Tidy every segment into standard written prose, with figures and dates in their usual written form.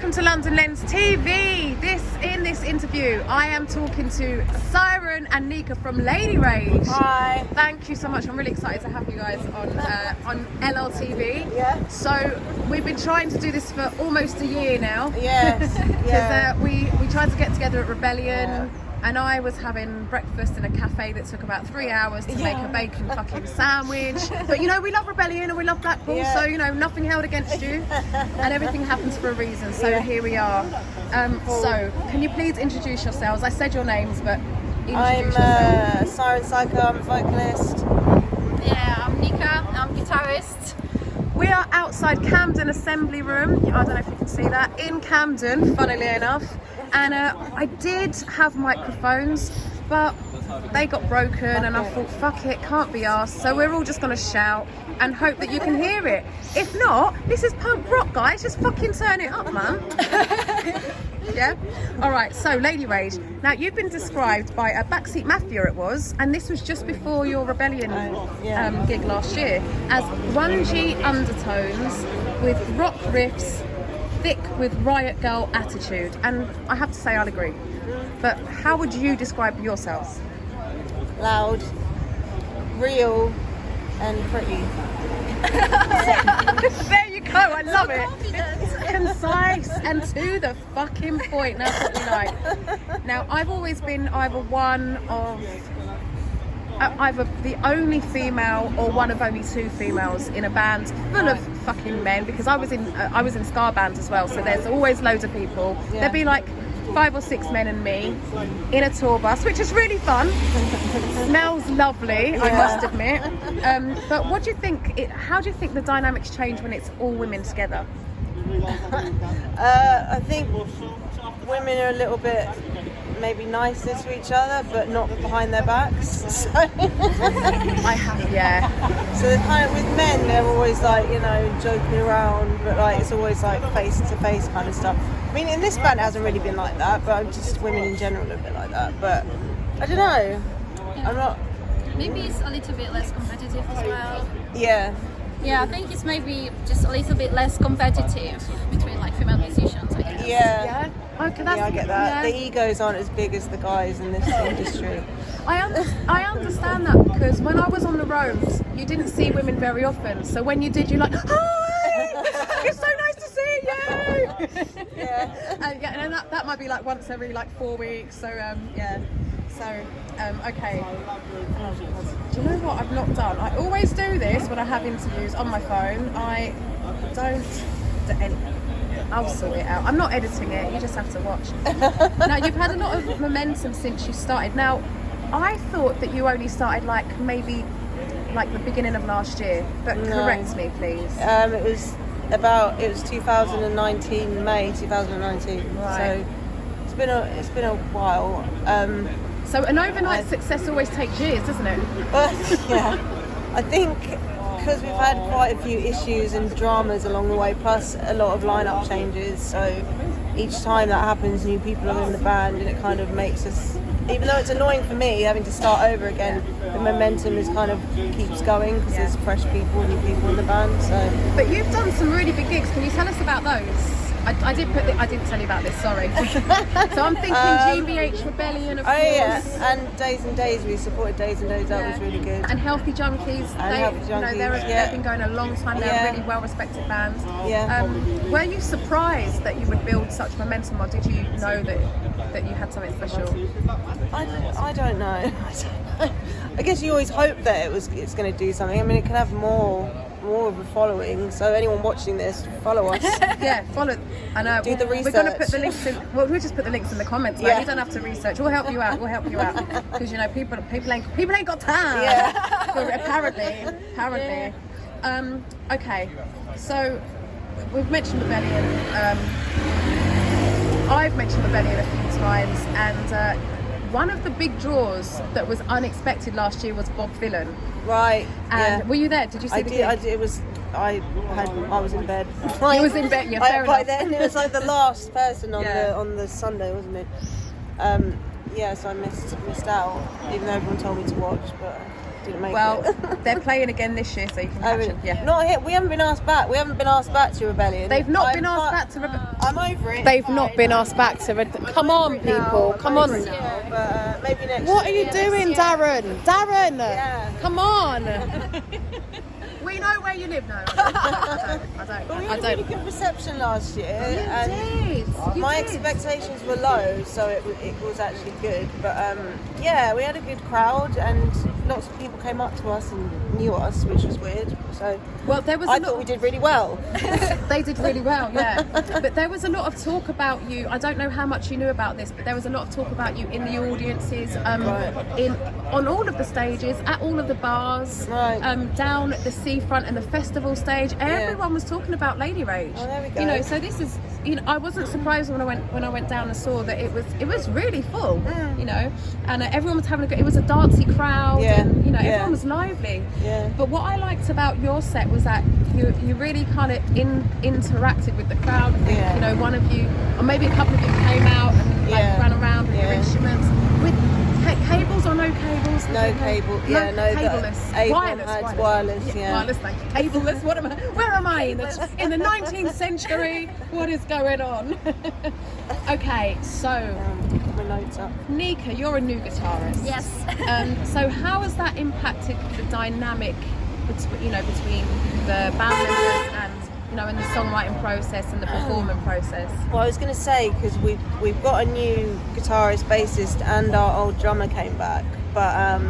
Welcome to London Lens TV. In this interview, I am talking to Siren and Nika from Lady Rage. Hi. Thank you so much. I'm really excited to have you guys on LLTV. Yeah. So we've been trying to do this for almost a year now. Yes. Yeah. We tried to get together at Rebellion. And I was having breakfast in a cafe that took about 3 hours to make a bacon fucking sandwich. But you know, we love Rebellion and we love Blackpool, so you know, nothing held against you. And everything happens for a reason, so here we are. So, can you please introduce yourselves? I said your names, but introduce yourself. Siren Psycho, I'm a vocalist. Yeah, I'm Nika, I'm guitarist. We are outside Camden Assembly room. I don't know if you can see that. In Camden, funnily enough. And I did have microphones, but they got broken and I thought, fuck it, can't be arsed. So we're all just going to shout and hope that you can hear it. If not, this is punk rock, guys. Just fucking turn it up, man. Yeah? All right, so Lady Rage. Now, you've been described by a Backseat Mafia, it was, and this was just before your Rebellion gig last year, as 1G undertones with rock riffs, thick with Riot Girl attitude. And I have to say, I'll agree. But how would you describe yourselves? Loud, real, and pretty. There you go, I love it. Concise and to the fucking point. That's what we like. Now, I've always been either the only female or one of only two females in a band full of fucking men, because I was in ska bands as well, so there's always loads of people. There'd be like 5 or 6 men and me in a tour bus, which is really fun. Smells lovely, I must admit. But what do you think? How do you think the dynamics change when it's all women together? I think women are a little bit maybe nicer to each other, but not behind their backs. So I have, So they're kind of, with men, they're always like, you know, joking around, but like it's always like face to face kind of stuff. I mean, in this band it hasn't really been like that, but just women in general are a bit like that. But I don't know. I'm not. Maybe it's a little bit less competitive as well. Yeah. Yeah, I think it's maybe just a little bit less competitive between like female musicians, I guess. Yeah. Okay, I get that. The egos aren't as big as the guys in this industry. I understand that, because when I was on the roads, you didn't see women very often. So when you did, you're like, hi, it's so nice to see you. And that might be like once every like 4 weeks. So okay. Do you know what I've not done? I always do this when I have interviews on my phone. I don't do anything. I'll sort it out. I'm not editing it, you just have to watch. Now, you've had a lot of momentum since you started. Now, I thought that you only started maybe the beginning of last year, but correct me, please. It was 2019, May 2019. Right. So it's been a while. So an overnight success always takes years, doesn't it? I think because we've had quite a few issues and dramas along the way, plus a lot of lineup changes, so each time that happens, new people are in the band, and it kind of makes us, even though it's annoying for me having to start over again, the momentum is kind of keeps going because there's fresh people, new people in the band. So, but you've done some really big gigs. Can you tell us about those? I didn't tell you about this, sorry. So I'm thinking GBH Rebellion, of course. Oh yeah, and Days and Days, we supported Days and Days, that was really good. And Healthy Junkies, they've been going a long time, they're a really well respected band. Were you surprised that you would build such momentum, or did you know that you had something special? I don't know. I guess you always hope that it's going to do something. I mean, it can have more of a following, so anyone watching this, follow us. Follow. I know. Do the research. We're going to put the links in. Well, we'll just put the links in the comments. You don't have to research. We'll help you out. Because you know people ain't got time. Apparently. Okay. So we've mentioned Rebellion. I've mentioned Rebellion a few times, and one of the big draws that was unexpected last year was Bob Dylan. Right. And were you there? Did you see the gig? I did. I was in bed. You was in bed. Yeah, fair enough. By then it was like the last person on the Sunday, wasn't it? So I missed out, even though everyone told me to watch, but I didn't make Well, it. they're playing again this year, so you can catch them. Yeah. Not here. We haven't been asked back. We haven't been asked back to Rebellion. They've not been asked back to Rebellion. I'm over it. They've not been asked back to Come on, people. Come on. But maybe next What are year. you doing, Darren? Darren! Yeah. Come on! We know where you live now. I But we don't. had a really good reception last year. and You my did. expectations were low, so it was actually good. But yeah, we had a good crowd, and lots of people came up to us and knew us, which was weird. So Well, there was I thought we did really well. They did really well, yeah. But there was a lot of talk about you. I don't know how much you knew about this, but there was a lot of talk about you in the audiences, on all of the stages, at all of the bars, down at the seafront and the festival stage. Everyone was talking about Lady Rage. Oh, there we go. You know, so this is. You know, I wasn't surprised when I went down and saw that it was really full. You know, and everyone was having a good. It was a dancey crowd. Yeah. And, you know, everyone was lively. Yeah. But what I liked about your set was that you really kind of interacted with the crowd. I think, you know, one of you, or maybe a couple of you came out and like, ran around with your instruments. With cables or no cables? No cable. Yeah, no. Cableless. Wireless. Wireless. Yeah. Wireless. Thank you. Cableless. What am I? Where am I in the 19th century? What is going on? Okay, so My notes up. Nika, you're a new guitarist. Yes. So how has that impacted the dynamic between the band members and and the songwriting process and the performing process? Well, I was going to say, because we've got a new guitarist, bassist, and our old drummer came back, but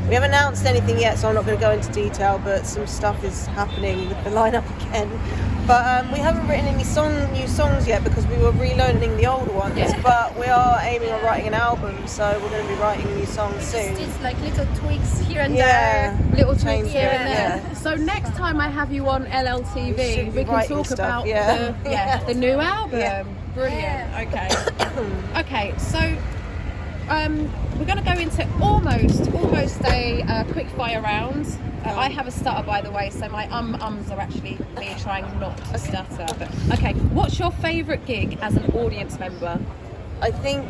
we haven't announced anything yet, so I'm not going to go into detail, but some stuff is happening with the lineup again. But we haven't written any new songs yet because we were relearning the old ones. Yeah. But we are aiming on writing an album, so we're going to be writing new songs soon. Just like little tweaks here and there. Little Change tweaks here it, and there. So next time I have you on LLTV, we can talk about the new album. Yeah. Brilliant. Okay. Okay. So we're going to go into almost a quick fire round. I have a stutter, by the way, so my ums are actually me trying not to stutter. But okay, what's your favourite gig as an audience member? I think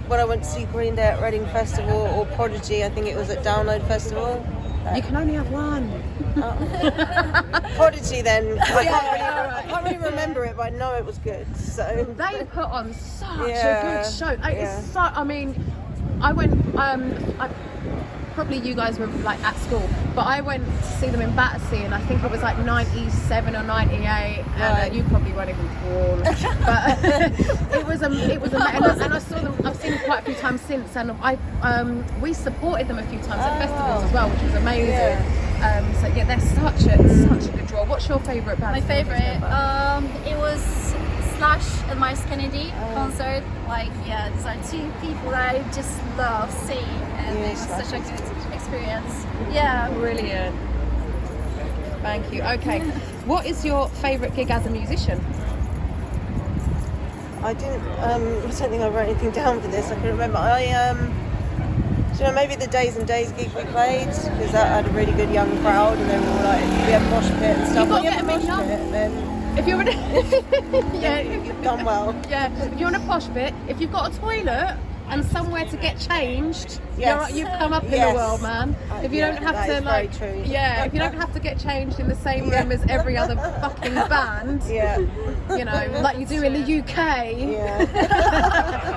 when I went to see Green Day at Reading Festival, or Prodigy, I think it was at Download Festival. You can only have one. Prodigy then. I can't really remember it, but I know it was good. So they put on such a good show. It's so. I mean, I went. Probably you guys were like at school, but I went to see them in Battersea, and I think it was like 97 or 98, and you probably weren't even born. But it was amazing, and I saw them. I've seen them quite a few times since, and we supported them a few times at festivals as well, which was amazing. So yeah, they're such a good draw. What's your favourite band? My favourite, it was Slash at Miles Kennedy concert. Like, these are two people that I just love seeing, and it was such a good experience. Yeah, brilliant. Thank you. Okay, what is your favourite gig as a musician? I didn't. I don't think I wrote anything down for this. I can remember. Maybe the Days and Days gig we played, because that had a really good young crowd, and they were all like, we had mosh pit and stuff. You've got to get a big number. Then if you're in a you've done well. Yeah, if you're in a posh bit, if you've got a toilet and somewhere to get changed, you've come up in the world, man. If you don't have to if you don't have to get changed in the same room as every other fucking band, like you do in the UK.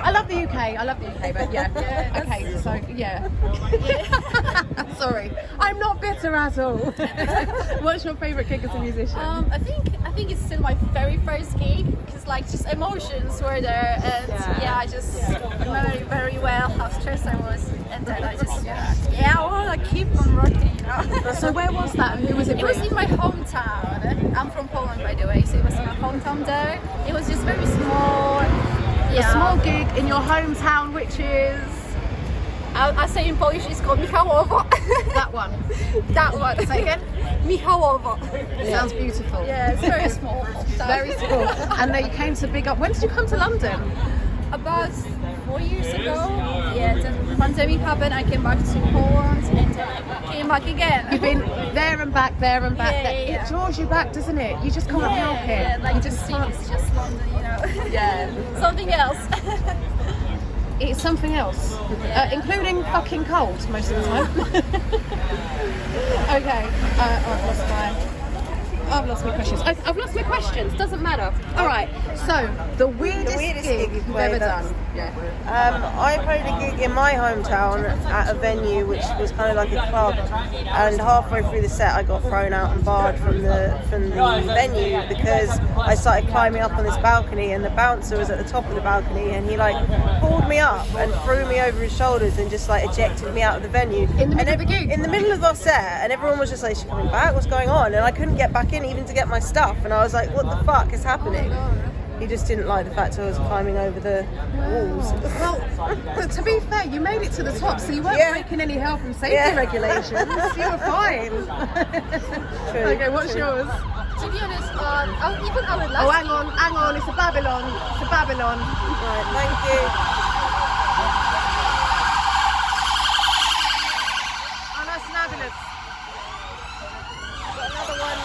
I love the UK, but okay, so sorry, I'm not bitter at all. What's your favourite gig as a musician? I think it's still my very first gig, because like just emotions were there, and I just remember very well how stressed I was, and then I just I want to keep on rocking, So where was that, and who was it It with? was in my hometown. I'm from Poland, by the way, so it was in my hometown there. It was just very small. A small gig in your hometown, which is I say in Polish it's called Michałowo. that one. That one. Say again. Michałowo. Sounds beautiful. Yeah, it's very small. So. Very small. And then you came to big up. When did you come to London? About 4 years ago. Yeah, the pandemic happened. I came back to Poland, and then I came back again. You've been there and back, there and back. Yeah. It draws you back, doesn't it? You just can't help it. Yeah, like you just think it's just London, Yeah. Something else. It's something else, including fucking cold most of the time. Okay, I've lost my questions. Okay, I've lost my questions. Doesn't matter. All right. So the weirdest gig you've ever done. Yeah. I played a gig in my hometown at a venue which was kind of like a club, and halfway through the set I got thrown out and barred from the venue because I started climbing up on this balcony, and the bouncer was at the top of the balcony, and he like pulled me up and threw me over his shoulders and just like ejected me out of the venue. In the middle of the gig? In the middle of our set, and everyone was just like, "Is she coming back? What's going on?" And I couldn't get back in even to get my stuff, and I was like, "What the fuck is happening?" He just didn't like the fact I was climbing over the walls. Well, but to be fair, you made it to the top, so you weren't breaking any health and safety regulations. You were fine. True, okay, what's yours? To be honest, I would love Oh, hang on, it's a Babylon. Right, thank you. Oh, that's fabulous. Got another one.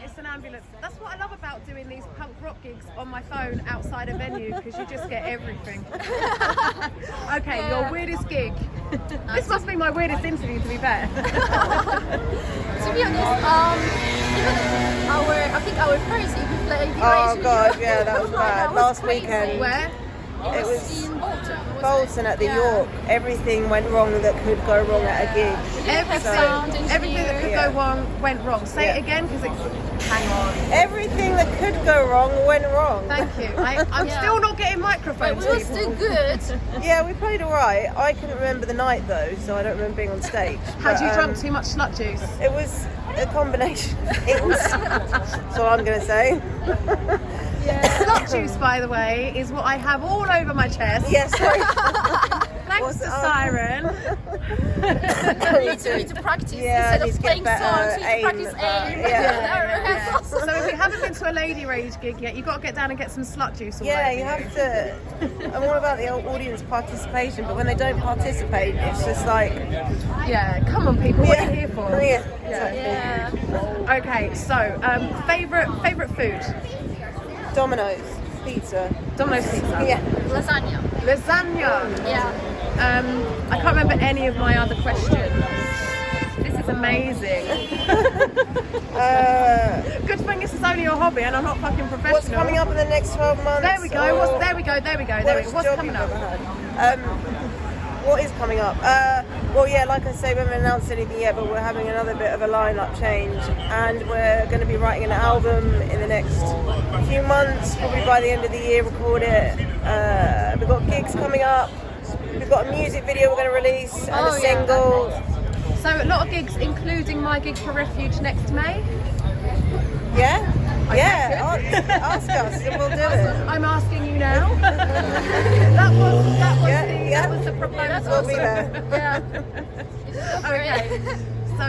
It's an ambulance. That's what I love about doing these punk rock gigs on my phone outside a venue, because you just get everything. Okay, your weirdest gig. This must be my weirdest interview, to be fair. To be honest, I think our first gig we played. Oh god, yeah, that was bad. Last crazy. weekend. Where? It was in Bolton. Bolton at the York. Everything went wrong that could go wrong at a gig. Everything that could go wrong went wrong. Say it again, because it's... Hang on. Everything that could go wrong went wrong. Thank you. I'm still not getting microphones. But we were still good. Yeah, we played alright. I couldn't remember the night though, so I don't remember being on stage. Had you drunk too much slut juice? It was a combination of things. That's all I'm going to say. Slut juice, by the way, is what I have all over my chest. Yes, sorry. Thanks to Siren. You need to practice Yeah, instead of playing songs. You need to practice aim. Yeah. So if you haven't been to a Lady Rage gig yet, you've got to get down and get some slut juice. Yeah, you have to. I'm all about the audience participation, but when they don't participate, it's just like... Yeah, come on people, what are you here for? Yeah. Okay, so favourite food? Domino's pizza. Domino's pizza. Yeah. Lasagna. Lasagna. Yeah. I can't remember any of my other questions. This is amazing. Good thing this is only your hobby and I'm not fucking professional. What's coming up in the next 12 months? There we go. There we go. What's coming up? What is coming up? Well, yeah, like I say, we haven't announced anything yet, but we're having another bit of a lineup change, and we're going to be writing an album in the next few months, probably by the end of the year, record it. We've got gigs coming up. We've got a music video we're going to release and a single. So a lot of gigs, including my gig for Refuge next May. Yeah? Ask us and we'll do it. I'm asking you now. that was the proposal. We'll be there. Okay. So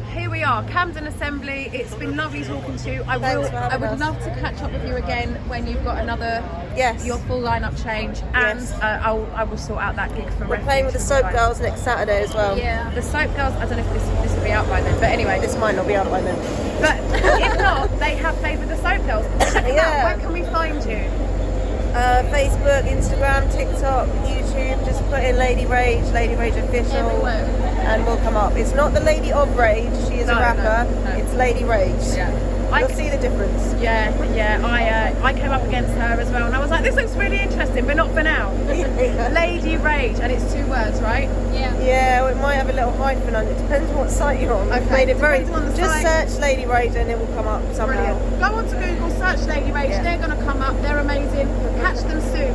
here we are, Camden Assembly. It's been lovely talking to you. I would love to catch up with you again when you've got another your full lineup change, and I will sort out that gig for We're playing with the Soap Girls next Saturday as well. Yeah, the Soap Girls. I don't know if this will be out by then, but anyway, this might not be out by then. But if not, they have played with the Soap Girls. Check them out. Where can we find you? Facebook, Instagram, TikTok, YouTube. Just put in Lady Rage Official, and we'll come up. It's not the Lady of Rage. She is a rapper. No. It's Lady Rage. Yeah. You'll see the difference. Yeah. I came up against her as well, and I was like, this looks really interesting, but not for now. Lady Rage, and it's 2 words, right? Yeah. Yeah, it might have a little hyphen on it. Depends what site you're on. I've made it very. Just search Lady Rage, and it will come up somehow. Brilliant. Go on to Google, search Lady Rage. They're going to come up. They're amazing. Catch them soon.